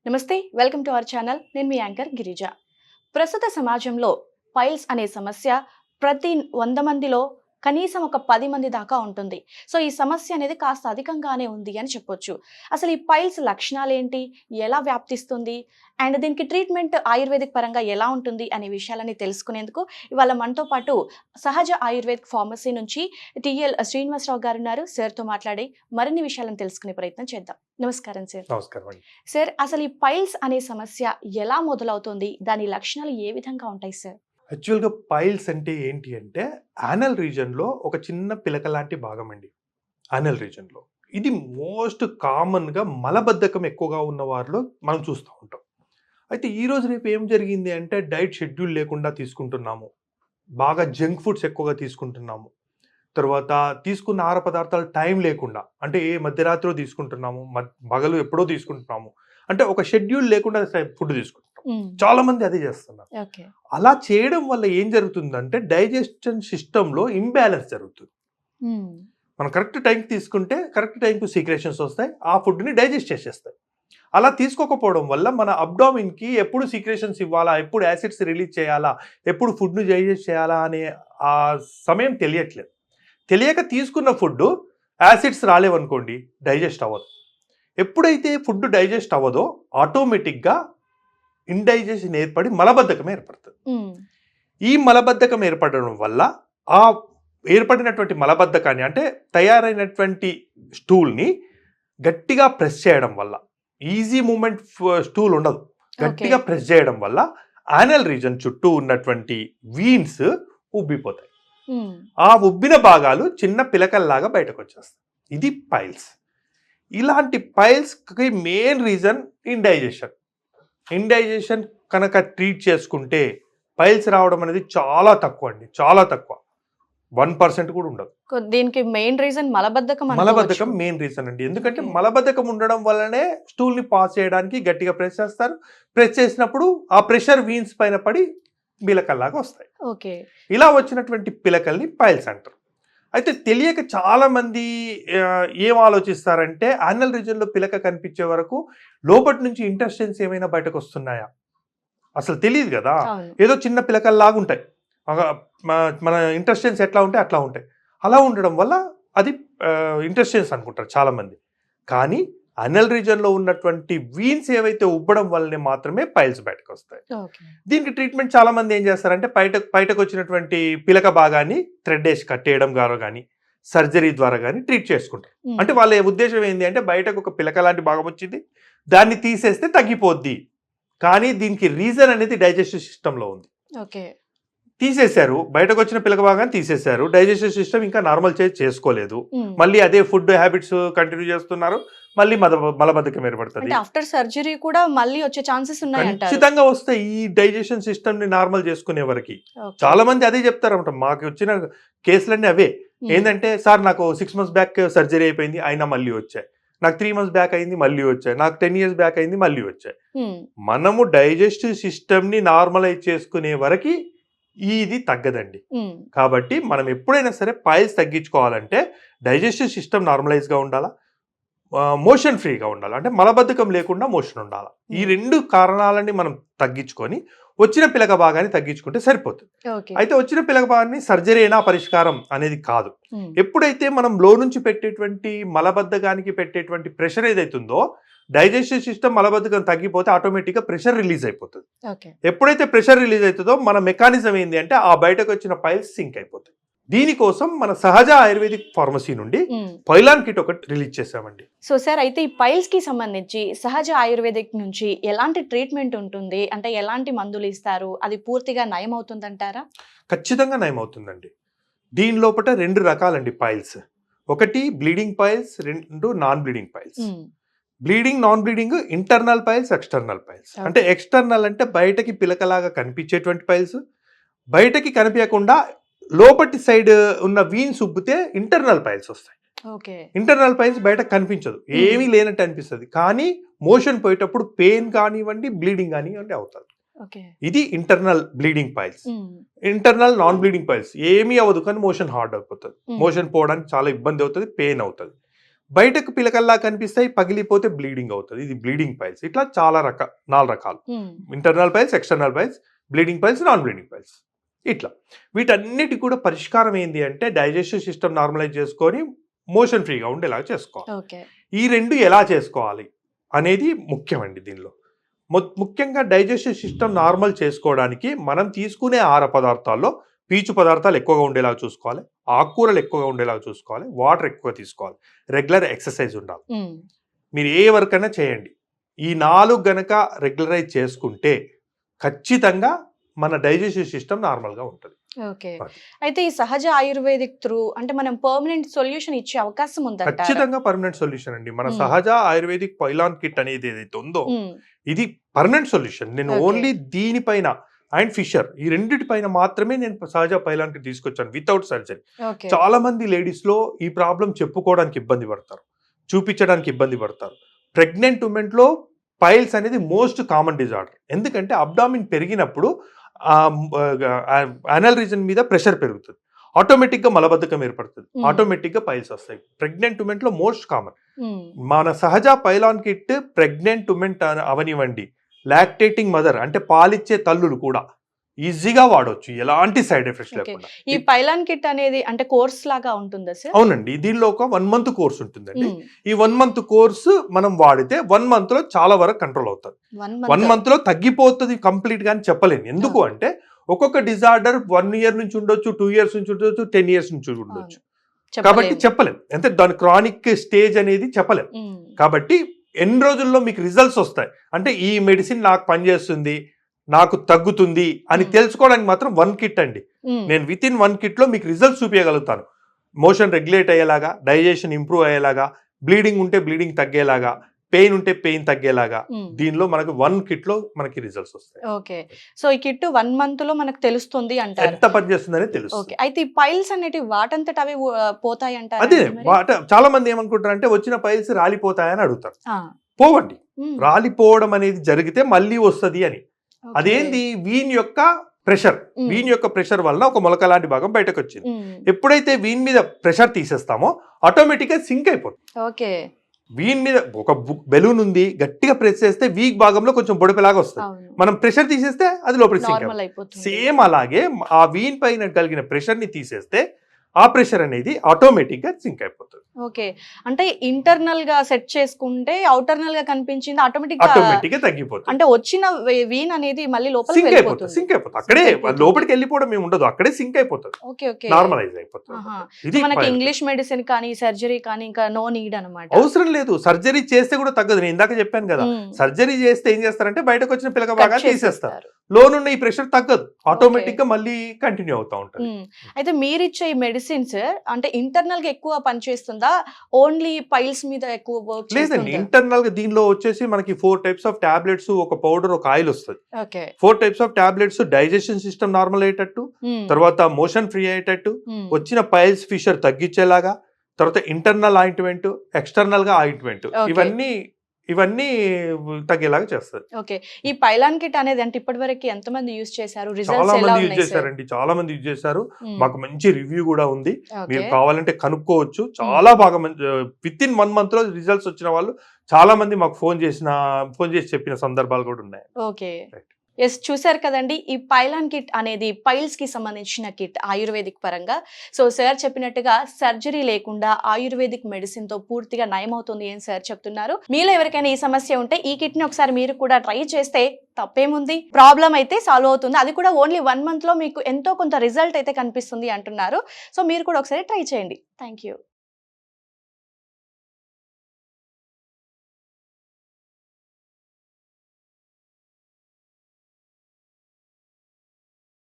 నమస్తే, welcome to our channel. నేను మీ anchor Girija. ప్రస్తుత సమాజంలో పైల్స్ అనే సమస్య ప్రతి 100 మందిలో కనీసం ఒక 10 మంది దాకా ఉంటుంది. సో ఈ సమస్య అనేది కాస్త అధికంగానే ఉంది అని చెప్పొచ్చు. అసలు ఈ పైల్స్ లక్షణాలేంటి? ఎలా వ్యాప్తిస్తుంది? అండ్ దీనికి ట్రీట్మెంట్ ఆయుర్వేదిక్ పరంగా ఎలా ఉంటుంది అనే విషయాలని తెలుసుకునేందుకు ఇవాళ మనతో పాటు సహజ ఆయుర్వేదిక్ ఫార్మసీ నుంచి టిఎల్ శ్రీనివాసరావు గారు ఉన్నారు. సార్తో మాట్లాడి మరిన్ని విషయాలను తెలుసుకునే ప్రయత్నం చేద్దాం. నమస్కారం సార్. నమస్కారం అండి. సార్, అసలు ఈ పైల్స్ అనే సమస్య ఎలా మొదలవుతుంది? దాని లక్షణాలు ఏ విధంగా ఉంటాయి సార్? యాక్చువల్గా పైల్స్ అంటే ఏంటి అంటే యానల్ రీజన్లో ఒక చిన్న పిలక లాంటి భాగం అండి. యానల్ రీజన్లో ఇది మోస్ట్ కామన్గా మలబద్ధకం ఎక్కువగా ఉన్న వారిలో మనం చూస్తూ ఉంటాం. అయితే ఈరోజు రేపు ఏం జరిగింది అంటే డైట్ షెడ్యూల్ లేకుండా తీసుకుంటున్నాము, బాగా జంక్ ఫుడ్స్ ఎక్కువగా తీసుకుంటున్నాము, తర్వాత తీసుకున్న ఆహార పదార్థాలు టైం లేకుండా, అంటే ఏ మధ్యరాత్రిలో తీసుకుంటున్నాము, పగలు ఎప్పుడో తీసుకుంటున్నాము, అంటే ఒక షెడ్యూల్ లేకుండా ఫుడ్ తీసుకుంటున్నాం. చాలా మంది అదే చేస్తున్నారు. అలా చేయడం వల్ల ఏం జరుగుతుందంటే డైజెషన్ సిస్టంలో ఇంబ్యాలెన్స్ జరుగుతుంది. మనం కరెక్ట్ టైంకి తీసుకుంటే కరెక్ట్ టైంకి సీక్రెషన్స్ వస్తాయి, ఆ ఫుడ్ని డైజెస్ట్ చేసేస్తాయి. అలా తీసుకోకపోవడం వల్ల మన అబ్డామిన్కి ఎప్పుడు సీక్రెషన్స్ ఇవ్వాలా, ఎప్పుడు యాసిడ్స్ రిలీజ్ చేయాలా, ఎప్పుడు ఫుడ్ను డైజెస్ట్ చేయాలా అనే ఆ సమయం తెలియట్లేదు. తెలియక తీసుకున్న ఫుడ్ యాసిడ్స్ రాలేవనుకోండి, డైజెస్ట్ అవ్వదు. ఎప్పుడైతే ఫుడ్ డైజెస్ట్ అవ్వదో ఆటోమేటిక్గా ఇండైజెషన్ ఏర్పడి మలబద్ధకం ఏర్పడుతుంది. ఈ మలబద్ధకం ఏర్పడడం వల్ల ఆ ఏర్పడినటువంటి మలబద్ధకాన్ని, అంటే తయారైనటువంటి స్టూల్ని గట్టిగా ప్రెస్ చేయడం వల్ల, ఈజీ మూమెంట్ స్టూల్ ఉండదు, గట్టిగా ప్రెస్ చేయడం వల్ల యానల్ రీజన్ చుట్టూ ఉన్నటువంటి వీన్స్ ఉబ్బిపోతాయి. ఆ ఉబ్బిన భాగాలు చిన్న పిలకల్లాగా బయటకు వచ్చేస్తాయి. ఇది పైల్స్. ఇలాంటి పైల్స్కి మెయిన్ రీజన్ ఇండైజెషన్ కనుక ట్రీట్ చేసుకుంటే పైల్స్ రావడం అనేది చాలా తక్కువ అండి, చాలా తక్కువ. 1% కూడా ఉండదు. దీనికి మెయిన్ రీజన్ మలబద్ధకం మెయిన్ రీజన్ అండి. ఎందుకంటే మలబద్ధకం ఉండడం వల్లనే స్టూల్ ని పాస్ చేయడానికి గట్టిగా ప్రెస్ చేస్తారు. ప్రెస్ చేసినప్పుడు ఆ ప్రెషర్ వీన్స్ పైన పడి పిలకల్లాగా వస్తాయి. ఇలా వచ్చినటువంటి పిలకల్ని పైల్స్ అంటారు. అయితే తెలియక చాలా మంది ఏం ఆలోచిస్తారంటే యానల్ రీజన్లో పిలక కనిపించే వరకు లోపటి నుంచి ఇంటెస్టైన్స్ ఏమైనా బయటకు వస్తున్నాయా, అసలు తెలియదు కదా. ఏదో చిన్న పిలకల్లాగా ఉంటాయి, మన ఇంటెస్టైన్స్ ఎట్లా ఉంటాయి అట్లా ఉంటాయి. అలా ఉండడం వల్ల అది ఇంటెస్టైన్స్ అనుకుంటారు చాలా మంది. కానీ యానల్ రీజన్లో ఉన్నటువంటి వీన్స్ ఏవైతే ఉబ్బడం వల్లనే మాత్రమే పైల్స్ బయటకు వస్తాయి. దీనికి ట్రీట్మెంట్ చాలా మంది ఏం చేస్తారంటే బయటకు వచ్చినటువంటి పిలక భాగాన్ని థ్రెడ్ వేసి కట్టేయడం ద్వారా కానీ సర్జరీ ద్వారా కానీ ట్రీట్ చేసుకుంటారు. అంటే వాళ్ళ ఉద్దేశం ఏంటి అంటే బయటకు ఒక పిలక లాంటి భాగం వచ్చింది, దాన్ని తీసేస్తే తగ్గిపోద్ది. కానీ దీనికి రీజన్ అనేది డైజెస్టివ్ సిస్టంలో ఉంది. తీసేశారు, బయటకు వచ్చిన పిలక భాగాన్ని తీసేశారు, డైజెస్టివ్ సిస్టమ్ ఇంకా నార్మల్ చేసుకోలేదు, మళ్ళీ అదే ఫుడ్ హ్యాబిట్స్ కంటిన్యూ చేస్తున్నారు, మళ్ళీ మలబద్ధకం ఏర్పడుతుంది. ఆఫ్టర్ సర్జరీ కూడా మళ్ళీ వచ్చే ఛాన్సెస్ ఉన్నాయి, ఖచ్చితంగా వస్తాయి. ఈ డైజెషన్ సిస్టమ్ ని నార్మల్ చేసుకునే వరకు చాలా మంది అదే చెప్తారన్నమాట. మాకు వచ్చిన కేసులన్నీ అవే. ఏంటంటే సార్ నాకు 6 months బ్యాక్ సర్జరీ అయిపోయింది అయినా మళ్ళీ వచ్చాయి, నాకు 3 months బ్యాక్ అయింది మళ్ళీ వచ్చాయి, నాకు 10 years బ్యాక్ అయింది మళ్ళీ వచ్చాయి. మనము డైజెస్టివ్ సిస్టమ్ ని నార్మలైజ్ చేసుకునే వరకు ఇది తగ్గదండి. కాబట్టి మనం ఎప్పుడైనా సరే పైల్స్ తగ్గించుకోవాలంటే డైజెస్టివ్ సిస్టమ్ నార్మలైజ్ గా ఉండాలా, మోషన్ ఫ్రీగా ఉండాలి, అంటే మలబద్ధకం లేకుండా మోషన్ ఉండాలి. ఈ 2 కారణాలని మనం తగ్గించుకొని వచ్చిన పిలక భాగాన్ని తగ్గించుకుంటే సరిపోతుంది. అయితే వచ్చిన పిలక భాగాన్ని సర్జరీ అయినా పరిష్కారం అనేది కాదు. ఎప్పుడైతే మనం లో నుంచి పెట్టేటువంటి మలబద్ధకానికి పెట్టేటువంటి ప్రెషర్ ఏదైతుందో డైజెస్టివ్ సిస్టమ్ మలబద్ధకం తగ్గిపోతే ఆటోమేటిక్గా ప్రెషర్ రిలీజ్ అయిపోతుంది. ఎప్పుడైతే ప్రెషర్ రిలీజ్ అవుతుందో మన మెకానిజం ఏంటి అంటే ఆ బయటకు వచ్చిన పైల్స్ సింక్ అయిపోతాయి. దీనికోసం మన సహజ ఆయుర్వేదిక్ ఫార్మసీ నుండి పైలాన్ కిట్ ఒకటి రిలీజ్ చేసామండి. సో సార్, అయితే ఈ పైల్స్ కి సంబంధించి సహజ ఆయుర్వేదిక్ నుంచి ఎలాంటి ట్రీట్మెంట్ ఉంటుంది, అంటే ఎలాంటి మందులు ఇస్తారు, అది పూర్తిగా నయం అవుతుందంటారా? ఖచ్చితంగా నయం అవుతుందండి. దీని లోపల 2 రకాలండి పైల్స్. ఒకటి bleeding piles, 2 non bleeding piles. Bleeding, non bleeding, internal piles, external piles. అంటే ఎక్స్టర్నల్ అంటే బయటకి పిలకలాగా కనిపించేటువంటి పైల్స్, బయటకి కనిపించకుండా లోపటి సైడ్ ఉన్న వీన్స్ ఉబ్బితే ఇంటర్నల్ పైల్స్ వస్తాయి. ఇంటర్నల్ పైల్స్ బయట కనిపించదు, ఏమీ లేనట్టు అనిపిస్తుంది, కానీ మోషన్ పోయేటప్పుడు పెయిన్ కానివ్వండి, బ్లీడింగ్ కానివ్వండి అవుతుంది. ఇది internal bleeding piles. Internal non bleeding piles ఏమీ అవ్వదు, కానీ మోషన్ హార్డ్ అయిపోతుంది, మోషన్ పోవడానికి చాలా ఇబ్బంది అవుతుంది, పెయిన్ అవుతుంది. బయటకు పిలకల్లా కనిపిస్తాయి, పగిలిపోతే బ్లీడింగ్ అవుతుంది. ఇది బ్లీడింగ్ పైల్స్. ఇట్లా చాలా 4 రకాలు. Internal piles, external piles, bleeding piles, non bleeding piles. ఇట్లా వీటన్నిటి కూడా పరిష్కారం ఏంది అంటే డైజెస్టివ్ సిస్టమ్ నార్మలైజ్ చేసుకొని మోషన్ ఫ్రీగా ఉండేలాగా చేసుకోవాలి. ఈ రెండు ఎలా చేసుకోవాలి అనేది ముఖ్యమండి దీనిలో. ముఖ్యంగా డైజెస్టివ్ సిస్టమ్ నార్మల్ చేసుకోవడానికి మనం తీసుకునే ఆహార పదార్థాల్లో పీచు పదార్థాలు ఎక్కువగా ఉండేలాగా చూసుకోవాలి, ఆకుకూరలు ఎక్కువగా ఉండేలాగా చూసుకోవాలి, వాటర్ ఎక్కువ తీసుకోవాలి, రెగ్యులర్ ఎక్సర్సైజ్ ఉండాలి. మీరు ఏ వర్క్ అయినా చేయండి, ఈ 4 గనక రెగ్యులరైజ్ చేసుకుంటే ఖచ్చితంగా మన డైజెస్టివ్ సిస్టమ్ నార్మల్గా ఉంటుంది. ఓకే. అయితే ఈ సహజ ఆయుర్వేదిక్ త్రూ అంటే మనం పర్మనెంట్ సొల్యూషన్ ఇచ్చే అవకాశం ఉందా? ఖచ్చితంగా పర్మనెంట్ సొల్యూషన్ అండి. మన సహజ ఆయుర్వేదిక్ పైలాన్ కిట్ అనేది ఏదైతే ఉందో ఇది పర్మనెంట్ సొల్యూషన్. నేను ఓన్లీ దీనిపైన అండ్ ఫిషర్ ఈ రెండిటి పైన మాత్రమే నేను సహజ పైలాన్ కిట్ తీసుకొచ్చాను వితౌట్ సర్జరీ. చాలా మంది లేడీస్ లో ఈ ప్రాబ్లం చెప్పుకోవడానికి ఇబ్బంది పడతారు, చూపించడానికి ఇబ్బంది పడతారు. ప్రెగ్నెంట్ ఉమెన్ లో పైల్స్ అనేది మోస్ట్ కామన్ డిజార్డర్. ఎందుకంటే అబ్డామిన్ పెరిగినప్పుడు అనల్ రీజన్ మీద ప్రెషర్ పెరుగుతుంది, ఆటోమేటిక్ గా మలబద్ధకం ఏర్పడుతుంది, ఆటోమేటిక్ గా పైల్స్ వస్తాయి. ప్రెగ్నెంట్ ఉమెన్ లో మోస్ట్ కామన్. మన సహజ పైలాన్ కిట్ ప్రెగ్నెంట్ ఉమెన్ అవనివ్వండి, లాక్టేటింగ్ మదర్ అంటే పాలిచ్చే తల్లులు కూడా ఈజీగా వాడవచ్చు, ఎలాంటి సైడ్ ఎఫెక్ట్స్ లేకుండా. ఈ పైలాన్ కిట్ అనేది అంటే కోర్స్ లాగా ఉంటుందా సార్? అవునండి, దీనిలో ఒక 1 month కోర్స్ ఉంటుందండి. ఈ 1 month కోర్సు మనం వాడితే 1 month లో చాలా వరకు కంట్రోల్ అవుతుంది. 1 month లో తగ్గిపోతుంది కంప్లీట్ గా అని చెప్పలేను. ఎందుకు అంటే ఒక్కొక్క డిజార్డర్ 1 year నుంచి ఉండొచ్చు, 2 years నుంచి ఉండొచ్చు, 10 years నుంచి ఉండొచ్చు. కాబట్టి చెప్పలేం, అంటే దాని క్రానిక్ స్టేజ్ అనేది చెప్పలేం. కాబట్టి ఎన్ని రోజుల్లో మీకు రిజల్ట్స్ వస్తాయి అంటే ఈ మెడిసిన్ నాకు పనిచేస్తుంది, నాకు తగ్గుతుంది అని తెలుసుకోవడానికి మాత్రం 1 kit అండి. నేను విత్ ఇన్ 1 kit లో మీకు రిజల్ట్స్ చూపించగలుగుతాను. మోషన్ రెగ్యులేట్ అయ్యేలాగా, డైజెషన్ ఇంప్రూవ్ అయ్యేలాగా, బ్లీడింగ్ ఉంటే బ్లీడింగ్ తగ్గేలాగా, పెయిన్ ఉంటే పెయిన్ తగ్గేలాగా దీనిలో మనకు 1 kit లో మనకి రిజల్ట్స్ వస్తాయి. ఓకే. సో ఈ కిట్ 1 month లో మనకు తెలుస్తుంది అంటారు, ఎంత పనిచేస్తుందని తెలుస్తుంది. ఓకే. అయితే ఈ పైల్స్ అనేటివి వాటంతట అవి పోతాయి అంటారు? అదే చాలా మంది ఏమనుకుంటారు అంటే వచ్చిన పైల్స్ రాలిపోతాయని అడుగుతారు. పోవండి, రాలిపోవడం అనేది జరిగితే మళ్ళీ వస్తుంది అని. అదేంది వీన్ యొక్క ప్రెషర్, వీన్ యొక్క ప్రెషర్ వల్ల ఒక మొలక లాంటి భాగం బయటకు వచ్చింది. ఎప్పుడైతే వీన్ మీద ప్రెషర్ తీసేస్తామో ఆటోమేటిక్ గా సింక్ అయిపోతుంది. ఓకే. వీన్ మీద ఒక బెలూన్ ఉంది, గట్టిగా ప్రెస్ చేస్తే వీక్ భాగంలో కొంచెం బొడిపెలాగా వస్తుంది, మనం ప్రెషర్ తీసేస్తే అది లోపల సింక్ అయిపోతుంది. సేమ్ అలాగే ఆ వీన్ పైన కలిగిన ప్రెషర్ ని తీసేస్తే ఆ ప్రెషర్ అనేది ఆటోమేటిక్ గా సింక్ అయిపోతుంది. ఓకే. అంటే ఇంటర్నల్ గా సెట్ చేసుకుంటే అవుటర్నల్ గా కనిపించింది ఆటోమేటిక్ గా తగ్గిపోతుంది. అంటే వచ్చిన వీన్ అనేది మళ్ళీ లోపల సింక్ అయిపోతుంది. అక్కడే లోపలికి వెళ్ళిపోవడం ఏమి ఉండదు, అక్కడే సింక్ అయిపోతుంది. ఓకే. ఓకే. నార్మలైజ్ అయిపోతుంది. ఇది మనకి ఇంగ్లీష్ మెడిసిన్ కానీ సర్జరీ కానీ ఇంకా నో నీడ్ అన్నమాట, అవసరం లేదు. సర్జరీ చేస్తే కూడా తగ్గదు. నేను ఇందాక చెప్పాను కదా, సర్జరీ చేస్తే ఏం చేస్తారంటే బయటకు వచ్చిన పిల్లక బాగా తీసేస్తారు, లోనున్న ఈ ప్రెషర్ తగ్గదు, ఆటోమేటిక్ గా మళ్ళీ కంటిన్యూ అవుతా ఉంటుంది. అయితే మీరిచ్చే ఈ మెడిసిన్స్ అంటే ఇంటర్నల్ గా ఎక్కువ పనిచేస్తుందా, ఓన్లీ పైల్స్ మీద ఎక్కువ వర్క్ చేస్తుందా? లేదండి, ఇంటర్నల్ గా దీనిలో వచ్చేసి మనకి 4 types ఆఫ్ టాబ్లెట్స్, ఒక పౌడర్, ఒక ఆయిల్ వస్తుంది. 4 types of tablets digestion system normal అయ్యేటట్టు, తర్వాత మోషన్ ఫ్రీ అయ్యేటట్టు, వచ్చిన పైల్స్ ఫిషర్ తగ్గించేలాగా, తర్వాత ఇంటర్నల్ ఆయింట్మెంట్, ఎక్స్టర్నల్ గా ఆయింట్మెంట్, ఇవన్నీ తగ్గేలాగా చేస్తారు. ఓకే. ఈ పైలాన్ కిట్ అనేది అంటే ఇప్పటివరకు ఎంత మంది యూజ్ చేశారు? చాలా మంది యూజ్ చేశారండి, చాలా మంది యూజ్ చేశారు. మాకు మంచి రివ్యూ కూడా ఉంది, మీరు కావాలంటే కనుక్కోవచ్చు. చాలా బాగా విత్ ఇన్ 1 month లో రిజల్ట్స్ వచ్చిన వాళ్ళు చాలా మంది మాకు ఫోన్ చేసి చెప్పిన సందర్భాలు కూడా ఉన్నాయి. ఓకే. ఎస్, చూసారు కదండి, ఈ పైలాన్ కిట్ అనేది పైల్స్ కి సంబంధించిన కిట్ ఆయుర్వేదిక్ పరంగా. సో సార్ చెప్పినట్టుగా సర్జరీ లేకుండా ఆయుర్వేదిక్ మెడిసిన్ తో పూర్తిగా నయమవుతుంది అని సార్ చెప్తున్నారు. మీలో ఎవరికైనా ఈ సమస్య ఉంటే ఈ కిట్ ని ఒకసారి మీరు కూడా ట్రై చేస్తే తప్పేముంది, ప్రాబ్లం అయితే సాల్వ్ అవుతుంది. అది కూడా ఓన్లీ 1 month లో మీకు ఎంతో కొంత రిజల్ట్ అయితే కనిపిస్తుంది అంటున్నారు. సో మీరు కూడా ఒకసారి ట్రై చేయండి. Thank you.